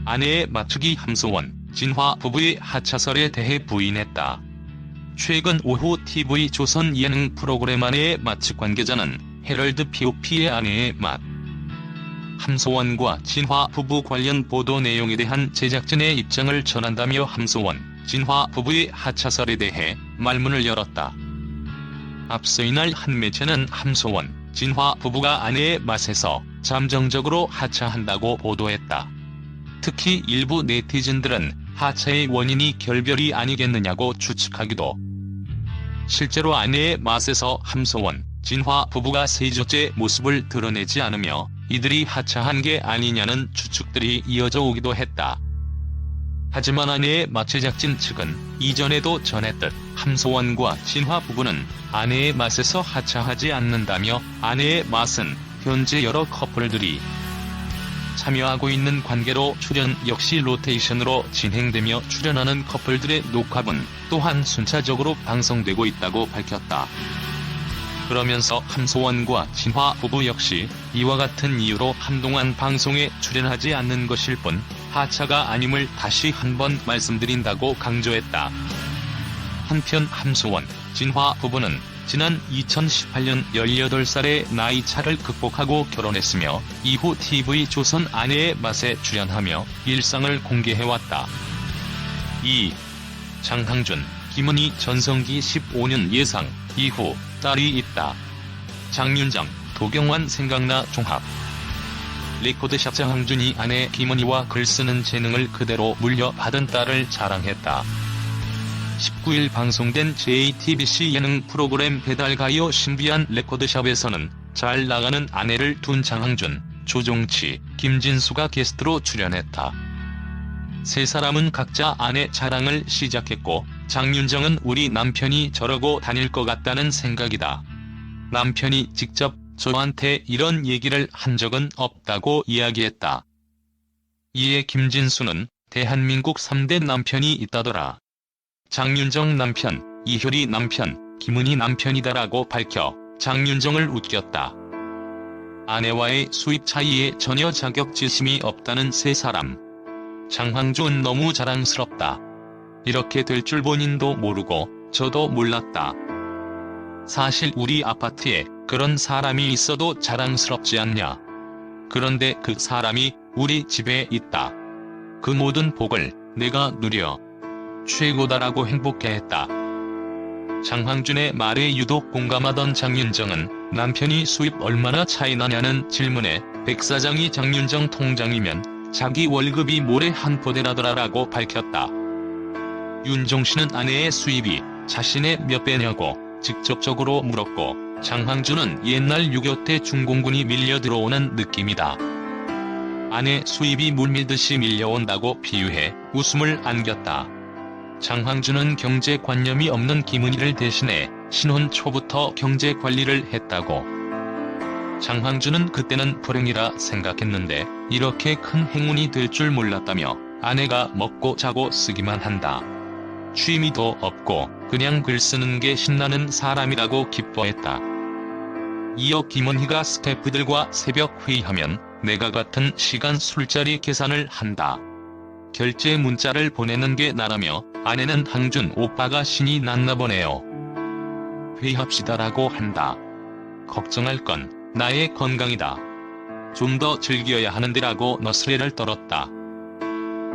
아내의 맞추기 함소원, 진화 부부의 하차설에 대해 부인했다. 최근 오후 TV 조선 예능 프로그램 아내의 맛 관계자는 헤럴드 POP의 아내의 맛 함소원과 진화 부부 관련 보도 내용에 대한 제작진의 입장을 전한다며 함소원, 진화 부부의 하차설에 대해 말문을 열었다. 앞서 이날 한 매체는 함소원, 진화 부부가 아내의 맛에서 잠정적으로 하차한다고 보도했다. 특히 일부 네티즌들은 하차의 원인이 결별이 아니겠느냐고 추측하기도. 실제로 아내의 맛에서 함소원, 진화 부부가 세조째 모습을 드러내지 않으며 이들이 하차한 게 아니냐는 추측들이 이어져 오기도 했다. 하지만 아내의 맛 제작진 측은 이전에도 전했듯 함소원과 진화 부부는 아내의 맛에서 하차하지 않는다며 아내의 맛은 현재 여러 커플들이 참여하고 있는 관계로 출연 역시 로테이션으로 진행되며 출연하는 커플들의 녹화분 또한 순차적으로 방송되고 있다고 밝혔다. 그러면서 함소원과 진화 부부 역시 이와 같은 이유로 한동안 방송에 출연하지 않는 것일 뿐 하차가 아님을 다시 한번 말씀드린다고 강조했다. 한편 함소원, 진화 부부는 지난 2018년 18살의 나이 차를 극복하고 결혼했으며 이후 TV 조선 아내의 맛에 출연하며 일상을 공개해왔다. 2. 장항준, 김은희 전성기 15년 예상 이후 딸이 있다. 장윤정, 도경완 생각나 종합. 레코드샵 장항준이 아내 김은희와 글쓰는 재능을 그대로 물려받은 딸을 자랑했다. 19일 방송된 JTBC 예능 프로그램 배달가요 신비한 레코드샵에서는 잘 나가는 아내를 둔 장항준, 조종치, 김진수가 게스트로 출연했다. 세 사람은 각자 아내 자랑을 시작했고 장윤정은 우리 남편이 저러고 다닐 것 같다는 생각이다. 남편이 직접 저한테 이런 얘기를 한 적은 없다고 이야기했다. 이에 김진수는 대한민국 3대 남편이 있다더라. 장윤정 남편, 이효리 남편, 김은희 남편이다라고 밝혀 장윤정을 웃겼다. 아내와의 수입 차이에 전혀 자격지심이 없다는 세 사람. 장항준 너무 자랑스럽다. 이렇게 될 줄 본인도 모르고 저도 몰랐다. 사실 우리 아파트에 그런 사람이 있어도 자랑스럽지 않냐. 그런데 그 사람이 우리 집에 있다. 그 모든 복을 내가 누려 최고다라고 행복해했다. 장항준의 말에 유독 공감하던 장윤정은 남편이 수입 얼마나 차이 나냐는 질문에 백 사장이 장윤정 통장이면 자기 월급이 모래 한 포대라더라라고 밝혔다. 윤종신은 아내의 수입이 자신의 몇 배냐고 직접적으로 물었고 장항준은 옛날 6.25 때 중공군이 밀려 들어오는 느낌이다. 아내 수입이 물밀듯이 밀려온다고 비유해 웃음을 안겼다. 장항준은 경제관념이 없는 김은희를 대신해 신혼 초부터 경제관리를 했다고. 장항준은 그때는 불행이라 생각했는데 이렇게 큰 행운이 될 줄 몰랐다며 아내가 먹고 자고 쓰기만 한다. 취미도 없고 그냥 글 쓰는 게 신나는 사람이라고 기뻐했다. 이어 김은희가 스태프들과 새벽 회의하면 내가 같은 시간 술자리 계산을 한다. 결제 문자를 보내는 게 나라며 아내는 항준 오빠가 신이 났나 보네요. 회의합시다라고 한다. 걱정할 건 나의 건강이다. 좀 더 즐겨야 하는데라고 너스레를 떨었다.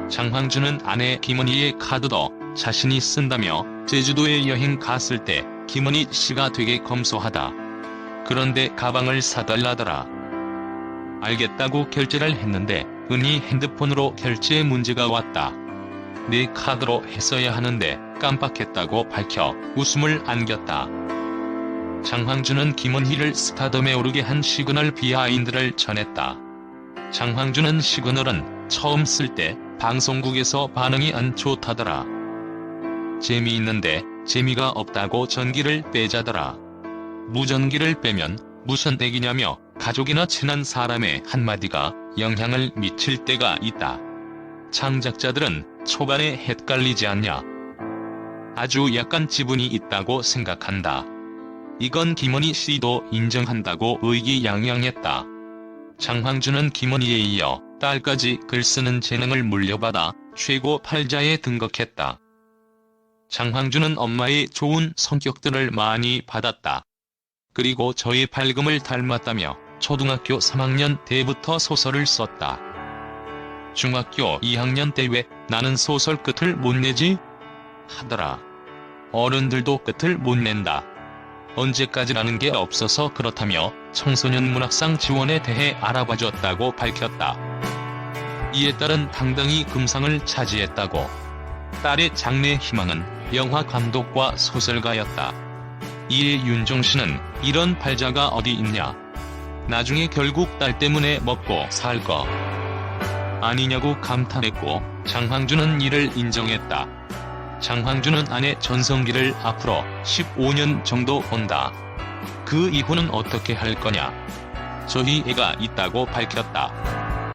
장항준은 아내 김은희의 카드도 자신이 쓴다며 제주도에 여행 갔을 때 김은희 씨가 되게 검소하다. 그런데 가방을 사달라더라. 알겠다고 결제를 했는데 은희 핸드폰으로 결제 문제가 왔다. 내 카드로 했어야 하는데 깜빡했다고 밝혀 웃음을 안겼다. 장항준은 김은희를 스타덤에 오르게 한 시그널 비하인드를 전했다. 장항준은 시그널은 처음 쓸 때 방송국에서 반응이 안 좋다더라. 재미있는데 재미가 없다고 전기를 빼자더라. 무전기를 빼면 무슨 얘기냐며 가족이나 친한 사람의 한마디가 영향을 미칠 때가 있다. 창작자들은 초반에 헷갈리지 않냐. 아주 약간 지분이 있다고 생각한다. 이건 김은희 씨도 인정한다고 의기양양했다. 장항준은 김은희에 이어 딸까지 글 쓰는 재능을 물려받아 최고 팔자에 등극했다. 장항준은 엄마의 좋은 성격들을 많이 받았다. 그리고 저의 밝음을 닮았다며 초등학교 3학년 때부터 소설을 썼다. 중학교 2학년 때 왜 나는 소설 끝을 못 내지? 하더라. 어른들도 끝을 못 낸다. 언제까지라는 게 없어서 그렇다며 청소년 문학상 지원에 대해 알아봐줬다고 밝혔다. 이에 따른 당당히 금상을 차지했다고. 딸의 장래 희망은 영화 감독과 소설가였다. 이에 윤종신은 이런 팔자가 어디 있냐. 나중에 결국 딸 때문에 먹고 살 거 아니냐고 감탄했고 장항준은 이를 인정했다. 장항준은 아내 전성기를 앞으로 15년 정도 본다. 그 이후는 어떻게 할 거냐. 저희 애가 있다고 밝혔다.